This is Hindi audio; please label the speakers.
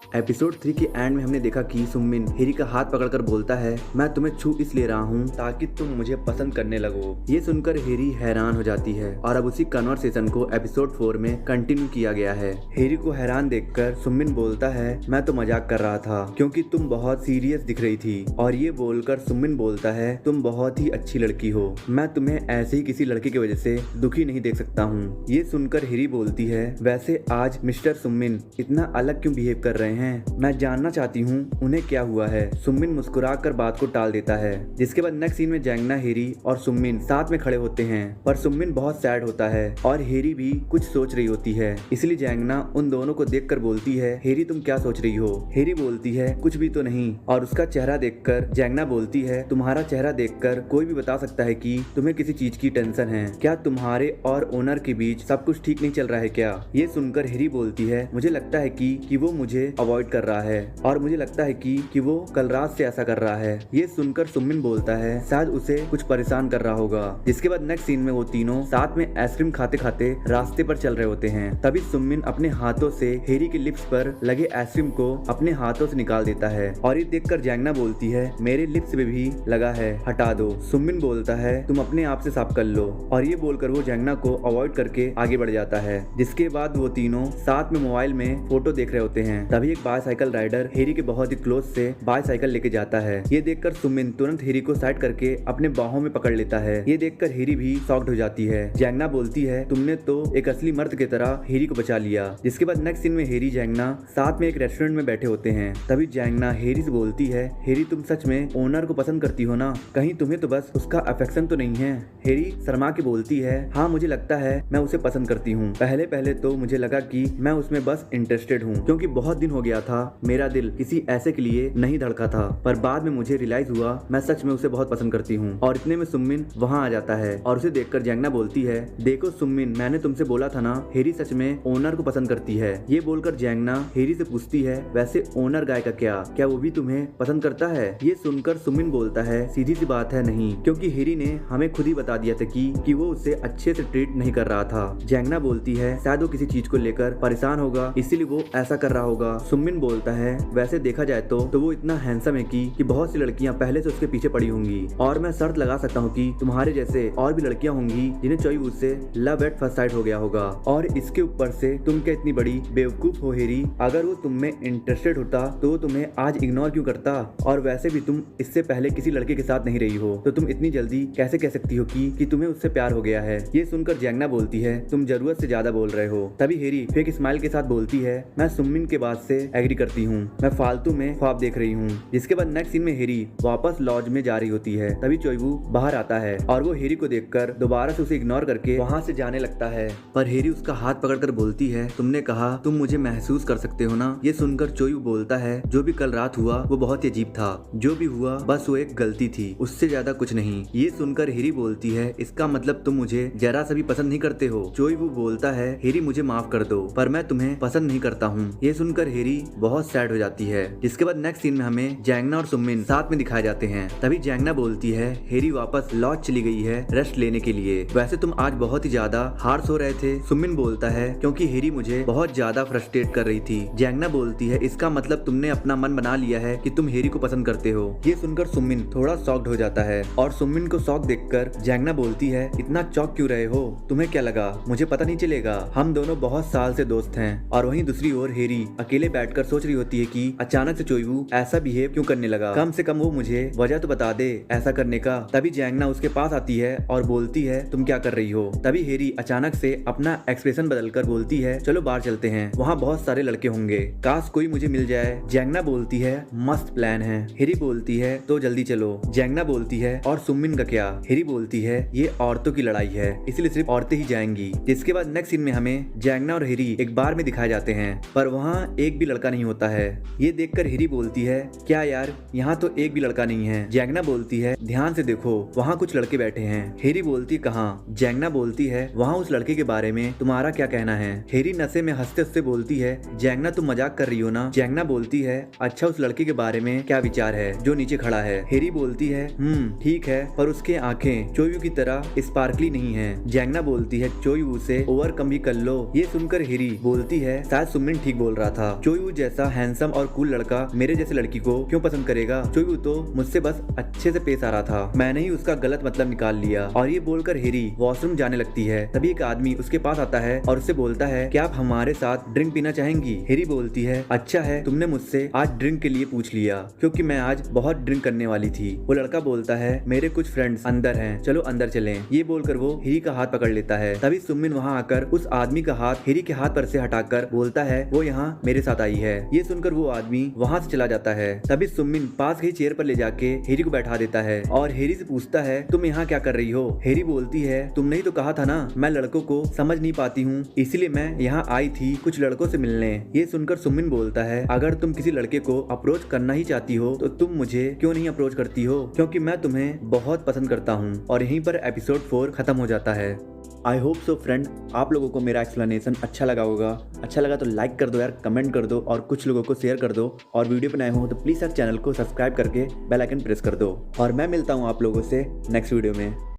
Speaker 1: एपिसोड 3 के एंड में हमने देखा कि सुमिन हेरी का हाथ पकड़कर बोलता है, मैं तुम्हें छू इसलिए रहा हूँ ताकि तुम मुझे पसंद करने लगो। ये सुनकर हेरी हैरान हो जाती है और अब उसी कन्वर्सेशन को एपिसोड 4 में कंटिन्यू किया गया है। हेरी को हैरान देखकर सुमिन बोलता है, मैं तो मजाक कर रहा था क्योंकि तुम बहुत सीरियस दिख रही थी। और ये बोलकर सुमिन बोलता है, तुम बहुत ही अच्छी लड़की हो, मैं तुम्हें ऐसे ही किसी लड़के की वजह से दुखी नहीं देख सकता हूँ। ये सुनकर हेरी बोलती है, वैसे आज मिस्टर सुमिन इतना अलग क्यों बिहेव कर रहे हैं, मैं जानना चाहती हूँ उन्हें क्या हुआ है। सुमिन मुस्कुराकर बात को टाल देता है। जिसके बाद नेक्स्ट सीन में जैंगना, हेरी और सुमिन साथ में खड़े होते हैं, पर सुमिन बहुत सैड होता है और हेरी भी कुछ सोच रही होती है। इसलिए जैंगना उन दोनों को देखकर बोलती है, हेरी तुम क्या सोच रही हो? हेरी बोलती है, कुछ भी तो नहीं। और उसका चेहरा देखकर जैंगना बोलती है, तुम्हारा चेहरा देखकर कोई भी बता सकता है कि तुम्हें किसी चीज की टेंशन है। क्या तुम्हारे और ओनर के बीच सब कुछ ठीक नहीं चल रहा है क्या? ये सुनकर हेरी बोलती है, मुझे लगता है कि वो मुझे अवॉइड कर रहा है और मुझे लगता है कि वो कल रात से ऐसा कर रहा है। ये सुनकर सुमिन बोलता है, शायद उसे कुछ परेशान कर रहा होगा। जिसके बाद नेक्स्ट सीन में वो तीनों साथ में आइसक्रीम खाते खाते रास्ते पर चल रहे होते हैं। तभी सुमिन अपने हाथों से हेरी के लिप्स पर लगे आइसक्रीम को अपने हाथों से निकाल देता है और ये देखकर जैंगना बोलती है, मेरे लिप्स पे भी लगा है, हटा दो। सुमिन बोलता है, तुम अपने आप से साफ कर लो। और ये बोलकर वो जैंगना को अवॉइड करके आगे बढ़ जाता है। जिसके बाद वो तीनों साथ में मोबाइल में फोटो देख रहे होते हैं। तभी एक बाईसाइकिल राइडर हेरी के बहुत ही क्लोज से बाईसाइकिल लेके जाता है। ये देखकर सुमिन तुरंत हेरी को साइड करके अपने बाहों में पकड़ लेता है। ये देखकर हेरी भी शॉक्ड हो जाती है। जैंगना बोलती है, तुमने तो एक असली मर्द की तरह हेरी को बचा लिया। जिसके बाद नेक्स्ट सीन में हेरी जैंगना साथ में एक रेस्टोरेंट में बैठे होते हैं। तभी जैंगना हेरी से बोलती है, हेरी तुम सच में ओनर को पसंद करती हो ना? कहीं तुम्हें तो बस उसका अफेक्शन तो नहीं है? हेरी शर्मा के बोलती है, हाँ मुझे लगता है मैं उसे पसंद करती हूँ। पहले पहले तो मुझे लगा कि मैं उसमें बस इंटरेस्टेड हूँ क्योंकि बहुत दिन हो गया था मेरा दिल किसी ऐसे के लिए नहीं धड़का था, पर बाद में मुझे रियलाइज हुआ मैं सच में उसे बहुत पसंद करती हूँ। और इतने में सुमिन वहाँ आ जाता है और उसे देखकर जैंगना बोलती है, देखो सुमिन, मैंने तुमसे बोला था ना हेरी सच में ओनर को पसंद करती है। ये बोलकर जैंगना हेरी से पूछती है, वैसे ओनर गाय का क्या वो भी तुम्हें पसंद करता है? ये सुनकर सुमिन बोलता है, सीधी सी बात है नहीं, क्योंकि हेरी ने हमें खुद ही बता दिया था कि वो उसे अच्छे से ट्रीट नहीं कर रहा था। जैंगना बोलती है, शायद वो किसी चीज को लेकर परेशान होगा इसीलिए वो ऐसा कर रहा होगा। सुमिन बोलता है, वैसे देखा जाए तो वो इतना हैंडसम है कि बहुत सी लड़कियां पहले से उसके पीछे पड़ी होंगी और मैं शर्त लगा सकता हूँ कि तुम्हारे जैसे और भी लड़कियां होंगी जिन्हें चॉइस उससे लव एट फर्स्ट साइट हो गया होगा। और इसके ऊपर से तुम क्या इतनी बड़ी बेवकूफ हो हेरी? अगर वो तुम में इंटरेस्टेड होता तो वो तुम्हें आज इग्नोर क्यों करता? और वैसे भी तुम इससे पहले किसी लड़के के साथ नहीं रही हो तो तुम इतनी जल्दी कैसे कह सकती हो कि तुम्हें उससे प्यार हो गया है? ये सुनकर जैंगना बोलती है, तुम जरूरत से ज्यादा बोल रहे हो। तभी हेरी फेक स्माइल के साथ बोलती है, मैं सुमिन के बात से एग्री करती हूँ, मैं फालतू में ख्वाब देख रही हूँ। जिसके बाद नेक्स्ट सीन में हेरी वापस लॉज में जा रही होती है। तभी चोइवू बाहर आता है और वो हेरी को देखकर दोबारा से उसे इग्नोर करके वहाँ से जाने लगता है। पर हेरी उसका हाथ पकड़कर बोलती है, तुमने कहा तुम मुझे महसूस कर सकते हो ना? ये सुनकर चोइवू बोलता है, जो भी कल रात हुआ वो बहुत ही अजीब था, जो भी हुआ बस वो एक गलती थी, उससे ज्यादा कुछ नहीं। ये सुनकर हेरी बोलती है, इसका मतलब तुम मुझे जरा सा भी पसंद नहीं करते हो? चोइवू बोलता है, हेरी मुझे माफ कर दो पर मैं तुम्हें पसंद नहीं करता हूँ। ये सुनकर हेरी बहुत सैड हो जाती है। जिसके बाद नेक्स्ट सीन में हमें जैंगना और सुमिन साथ में दिखाए जाते हैं। तभी जैंगना बोलती है, हेरी वापस लॉज चली गई है रेस्ट लेने के लिए, वैसे तुम आज बहुत ही ज्यादा हार्श हो रहे थे। सुमिन बोलता है, क्योंकि हेरी मुझे बहुत ज्यादा फ्रस्ट्रेट कर रही थी। जैंगना बोलती है, इसका मतलब तुमने अपना मन बना लिया है कि तुम हेरी को पसंद करते हो। ये सुनकर सुमिन थोड़ा शॉक्ड हो जाता है और सुमिन को शॉक देखकर जैंगना बोलती है, इतना चौंक क्यों रहे हो? तुम्हें क्या लगा मुझे पता नहीं चलेगा? हम दोनों बहुत साल से दोस्त हैं। और वहीं दूसरी ओर हेरी अकेले बैठकर सोच रही होती है कि अचानक से चोइवू ऐसा बिहेव क्यों करने लगा, कम से कम वो मुझे वजह तो बता दे ऐसा करने का। तभी जैंगना उसके पास आती है और बोलती है, तुम क्या कर रही हो? तभी हेरी अचानक से अपना एक्सप्रेशन बदलकर बोलती है, चलो बाहर चलते हैं, वहाँ बहुत सारे लड़के होंगे, काश कोई मुझे मिल जाए। जैंगना बोलती है, मस्त प्लान है। हेरी बोलती है, तो जल्दी चलो। जैंगना बोलती है, और सुमिन का क्या? हेरी बोलती है, ये औरतों की लड़ाई है इसलिए सिर्फ औरतें ही जाएंगी। जिसके बाद नेक्स्ट सीन में हमें जैंगना और हेरी एक बार में दिखाए जाते हैं, पर वहाँ एक भी लड़का नहीं होता है। ये देखकर हेरी बोलती है, क्या यार यहाँ तो एक भी लड़का नहीं है। जैंगना बोलती है, ध्यान से देखो वहाँ कुछ लड़के बैठे हैं। हेरी बोलती, कहाँ? जैंगना बोलती है, वहाँ उस लड़के के बारे में तुम्हारा क्या कहना है? हेरी नशे में हंसते हंसते बोलती है, जैंगना तुम मजाक कर रही हो ना? जैंगना बोलती है, अच्छा उस लड़के के बारे में क्या विचार है जो नीचे खड़ा है? हेरी बोलती है, ठीक है, पर उसके आंखें चोयू की तरह स्पार्कली नहीं है। जैंगना बोलती है, चोयू से ओवरकम भी कर लो। ये सुनकर हेरी बोलती है, शायद सुमिन ठीक बोल रहा था। चोयू जैसा हैंडसम और कूल लड़का मेरे जैसे लड़की को क्यों पसंद करेगा? चोयू तो मुझसे बस अच्छे से पेश आ रहा था, मैंने ही उसका गलत मतलब निकाल लिया। और ये बोलकर हेरी वॉशरूम जाने लगती है। तभी एक आदमी उसके पास आता है और उससे बोलता है कि आप हमारे साथ ड्रिंक पीना चाहेंगी? हेरी बोलती है, अच्छा है तुमने मुझसे आज ड्रिंक के लिए पूछ लिया, क्योंकि मैं आज बहुत ड्रिंक करने वाली थी। वो लड़का बोलता है, मेरे कुछ फ्रेंड्स अंदर हैं, चलो अंदर चलें। ये बोलकर वो हेरी का हाथ पकड़ लेता है। तभी सुमिन वहाँ आकर उस आदमी का हाथ हेरी के हाथ पर से हटाकर बोलता है, वो यहाँ मेरे साथ आई है। ये सुनकर वो आदमी वहाँ से चला जाता है। तभी सुमिन पास की चेयर पर ले जाके हेरी को बैठा देता है और हेरी से पूछता है, तुम यहाँ क्या कर रही हो? हेरी बोलती है, तुमने ही तो कहा था ना मैं लड़कों को समझ नहीं पाती हूँ, इसीलिए मैं यहाँ आई थी कुछ लड़कों से मिलने। ये सुनकर सुमिन बोलता है, अगर तुम किसी लड़के को अप्रोच करना ही चाहती हो तो तुम मुझे क्यों नहीं अप्रोच करती हो, क्योंकि मैं तुम्हें बहुत पसंद करता हूँ। और यहीं पर एपिसोड 4 खत्म हो जाता है। आई होप सो फ्रेंड, आप लोगों को मेरा एक्सप्लेनेशन अच्छा लगा होगा। अच्छा लगा तो लाइक कर दो यार, कमेंट कर दो और कुछ लोगों को शेयर कर दो। और वीडियो पे नए हो तो प्लीज़ यार चैनल को सब्सक्राइब करके बेल आइकन प्रेस कर दो। और मैं मिलता हूँ आप लोगों से नेक्स्ट वीडियो में।